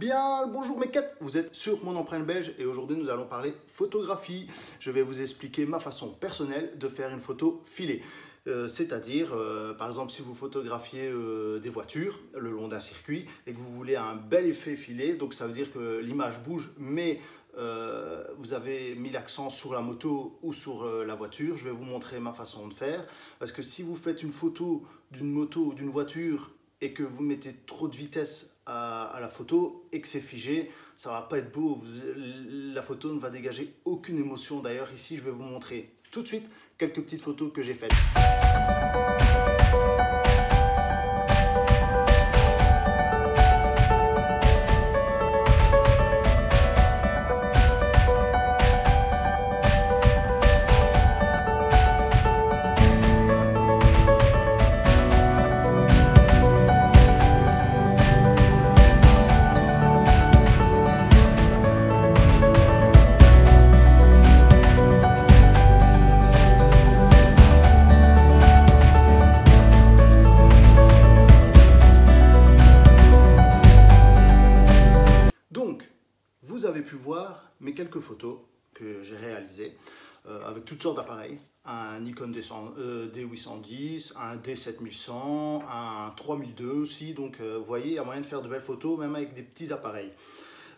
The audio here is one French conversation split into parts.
Bien, bonjour mes quêtes, vous êtes sur Mon Empreinte Belge et aujourd'hui nous allons parler photographie. Je vais vous expliquer ma façon personnelle de faire une photo filée. C'est-à-dire, par exemple, si vous photographiez des voitures le long d'un circuit et que vous voulez un bel effet filé, donc ça veut dire que l'image bouge, mais vous avez mis l'accent sur la moto ou sur la voiture. Je vais vous montrer ma façon de faire, parce que si vous faites une photo d'une moto ou d'une voiture et que vous mettez trop de vitesse à la photo et que c'est figé, ça va pas être beau. La photo ne va dégager aucune émotion. D'ailleurs, ici, je vais vous montrer tout de suite quelques petites photos que j'ai faites. Donc, vous avez pu voir mes quelques photos que j'ai réalisées avec toutes sortes d'appareils. Un Nikon D810, un D7100, un 3002 aussi. Donc, vous voyez, il y a moyen de faire de belles photos, même avec des petits appareils.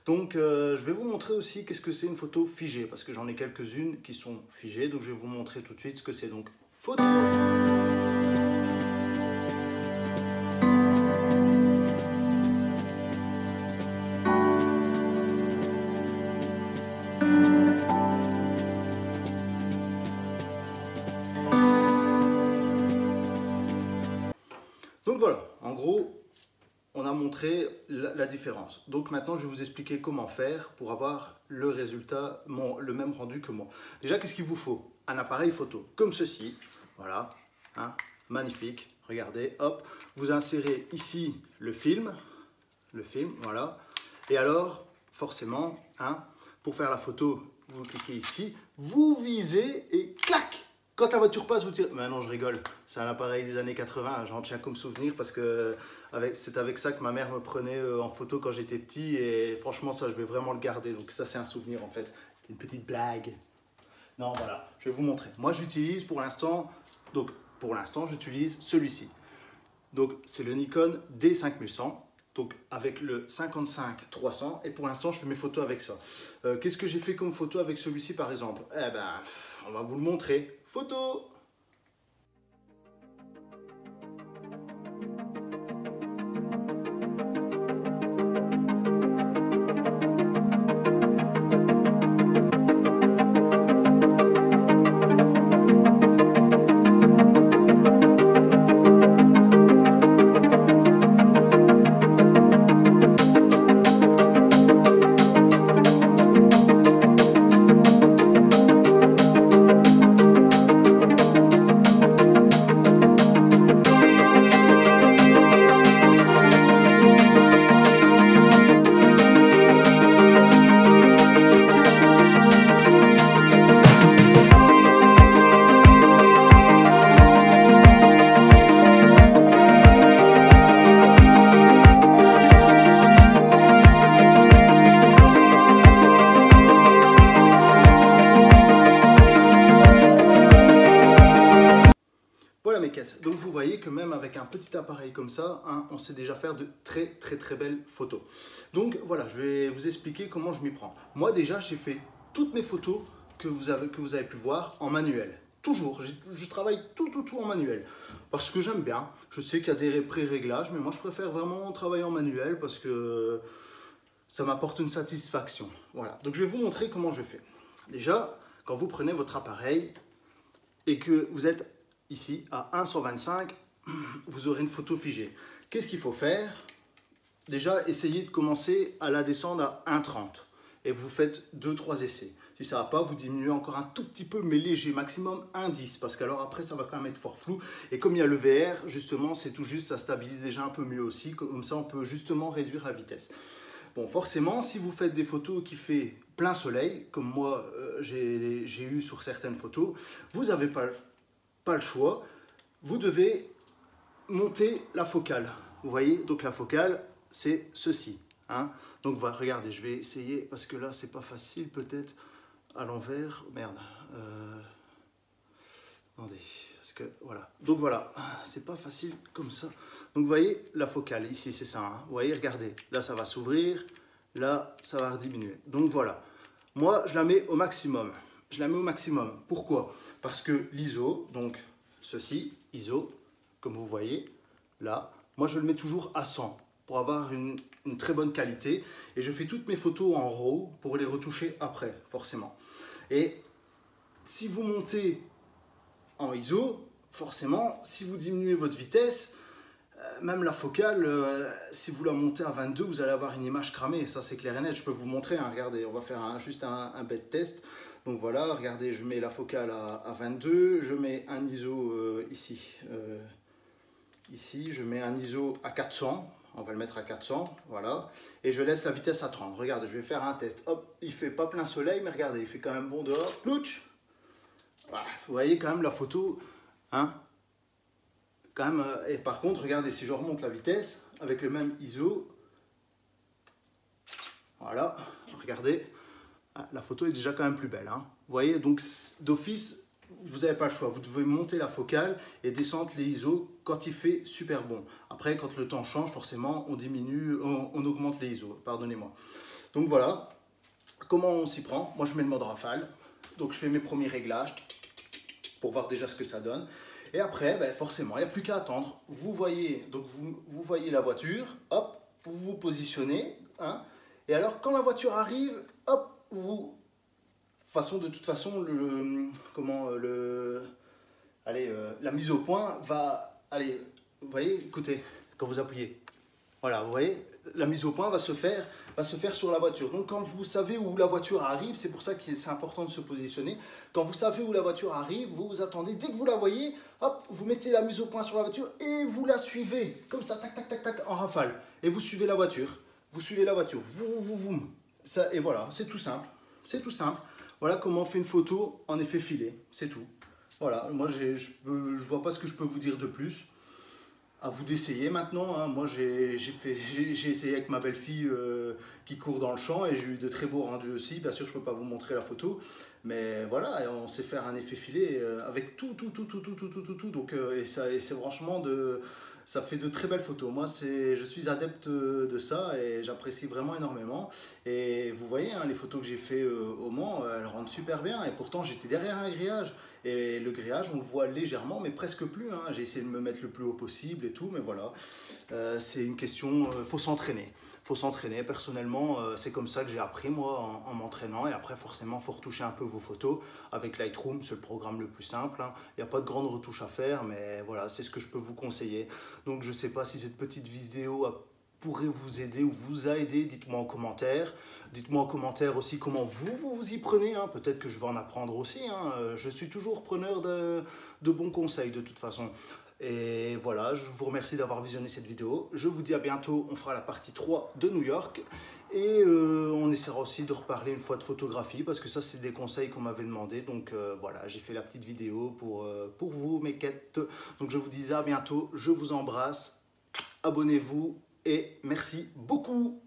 Donc, je vais vous montrer aussi qu'est-ce que c'est une photo figée, parce que j'en ai quelques-unes qui sont figées. Donc, je vais vous montrer tout de suite ce que c'est. Donc, photo. Donc voilà, en gros, on a montré la différence. Donc maintenant, je vais vous expliquer comment faire pour avoir le résultat, le même rendu que moi. Déjà, qu'est-ce qu'il vous faut? Un appareil photo, comme ceci. Voilà, hein, magnifique. Regardez, hop, vous insérez ici le film, voilà. Et alors, forcément, hein, pour faire la photo, vous cliquez ici, vous visez et clac! Quand la voiture passe, vous tirez... Mais non, je rigole. C'est un appareil des années 80. J'en tiens comme souvenir parce que c'est avec ça que ma mère me prenait en photo quand j'étais petit. Et franchement, ça, je vais vraiment le garder. Donc ça, c'est un souvenir en fait. C'est une petite blague. Non, voilà. Je vais vous montrer. Moi, j'utilise pour l'instant... Donc, pour l'instant, j'utilise celui-ci. Donc, c'est le Nikon D5100. Donc, avec le 55-300. Et pour l'instant, je fais mes photos avec ça. Qu'est-ce que j'ai fait comme photo avec celui-ci, par exemple? Eh ben, on va vous le montrer. Photo! Voilà mes quêtes. Donc vous voyez que même avec un petit appareil comme ça, hein, on sait déjà faire de très belles photos. Donc voilà, je vais vous expliquer comment je m'y prends. Moi déjà, j'ai fait toutes mes photos que vous avez pu voir en manuel. Toujours, je travaille tout en manuel. Parce que j'aime bien. Je sais qu'il y a des pré-réglages, mais moi je préfère vraiment travailler en manuel parce que ça m'apporte une satisfaction. Voilà, donc je vais vous montrer comment je fais. Déjà, quand vous prenez votre appareil et que vous êtes ici à 1/125, vous aurez une photo figée. Qu'est-ce qu'il faut faire? Déjà, essayez de commencer à la descendre à 1/30 et vous faites 2-3 essais. Si ça ne va pas, vous diminuez encore un tout petit peu, mais léger, maximum 1/10, parce qu'alors après ça va quand même être fort flou. Et comme il y a le VR, justement, c'est tout juste, ça stabilise déjà un peu mieux aussi. Comme ça, on peut justement réduire la vitesse. Bon, forcément, si vous faites des photos qui fait plein soleil, comme moi j'ai eu sur certaines photos, vous n'avez pas le choix, vous devez monter la focale. Vous voyez, donc la focale, c'est ceci. Hein. Donc voilà, regardez, je vais essayer, parce que là, c'est pas facile peut-être à l'envers. Merde. Attendez, parce que voilà. Donc voilà, c'est pas facile comme ça. Donc vous voyez la focale, ici c'est ça. Hein. Vous voyez, regardez, là ça va s'ouvrir, là ça va rediminuer. Donc voilà, moi je la mets au maximum. Je la mets au maximum. Pourquoi? Parce que l'ISO, donc ceci, ISO, comme vous voyez, là, moi je le mets toujours à 100 pour avoir une très bonne qualité. Et je fais toutes mes photos en RAW pour les retoucher après, forcément. Et si vous montez en ISO, forcément, si vous diminuez votre vitesse, même la focale, si vous la montez à 22, vous allez avoir une image cramée. Ça, c'est clair et net. Je peux vous montrer. Hein, regardez, on va faire juste un bête test. Donc voilà, regardez, je mets la focale à 22. Je mets un ISO ici. Ici, je mets un ISO à 400. On va le mettre à 400. Voilà. Et je laisse la vitesse à 30. Regardez, je vais faire un test. Hop, il fait pas plein soleil, mais regardez, il fait quand même bon dehors. Plouch. Voilà, vous voyez quand même la photo. Hein, quand même, et par contre, regardez, si je remonte la vitesse avec le même ISO, voilà, regardez, la photo est déjà quand même plus belle. Hein. Vous voyez, donc d'office, vous n'avez pas le choix. Vous devez monter la focale et descendre les ISO quand il fait super bon. Après, quand le temps change, forcément, on diminue, on augmente les ISO, pardonnez-moi. Donc voilà, comment on s'y prend? Moi, je mets le mode rafale. Donc, je fais mes premiers réglages pour voir déjà ce que ça donne. Et après, ben forcément, il n'y a plus qu'à attendre. Vous voyez, donc vous voyez la voiture, hop, vous vous positionnez. Hein, et alors, quand la voiture arrive, hop, de toute façon, la mise au point va... Allez, vous voyez, écoutez, quand vous appuyez. Voilà, vous voyez, la mise au point va se faire sur la voiture. Donc quand vous savez où la voiture arrive, c'est pour ça que c'est important de se positionner. Quand vous savez où la voiture arrive, vous vous attendez, dès que vous la voyez, hop, vous mettez la mise au point sur la voiture et vous la suivez. Comme ça, tac, tac, tac, tac, en rafale. Et vous suivez la voiture. Vous suivez la voiture. Ça, et voilà, c'est tout simple. C'est tout simple. Voilà comment on fait une photo en effet filé. C'est tout. Voilà, moi je vois pas ce que je peux vous dire de plus. À vous d'essayer maintenant. Hein. Moi, j'ai essayé avec ma belle-fille qui court dans le champ et j'ai eu de très beaux rendus aussi. Bien sûr, je ne peux pas vous montrer la photo, mais voilà, on sait faire un effet filé avec tout. Donc, et c'est franchement ça fait de très belles photos. Moi, je suis adepte de ça et j'apprécie vraiment énormément. Et vous voyez, hein, les photos que j'ai fait au Mans, elles rendent super bien. Et pourtant, j'étais derrière un grillage. Et le grillage, on le voit légèrement, mais presque plus. Hein. J'ai essayé de me mettre le plus haut possible et tout, mais voilà. C'est une question, faut s'entraîner. Faut s'entraîner. Personnellement, c'est comme ça que j'ai appris, moi, en m'entraînant. Et après, forcément, il faut retoucher un peu vos photos. Avec Lightroom, c'est le programme le plus simple. Hein. Il n'y a pas de grande retouche à faire, mais voilà, c'est ce que je peux vous conseiller. Donc, je ne sais pas si cette petite vidéo pourrait vous aider ou vous a aidé. Dites-moi en commentaire. Dites-moi en commentaire aussi comment vous y prenez. Hein. Peut-être que je vais en apprendre aussi. Hein. Je suis toujours preneur de bons conseils de toute façon. Et voilà, je vous remercie d'avoir visionné cette vidéo. Je vous dis à bientôt. On fera la partie 3 de New York. Et on essaiera aussi de reparler une fois de photographie parce que ça, c'est des conseils qu'on m'avait demandé. Donc voilà, j'ai fait la petite vidéo pour vous, mes quêtes. Donc je vous dis à bientôt. Je vous embrasse. Abonnez-vous et merci beaucoup.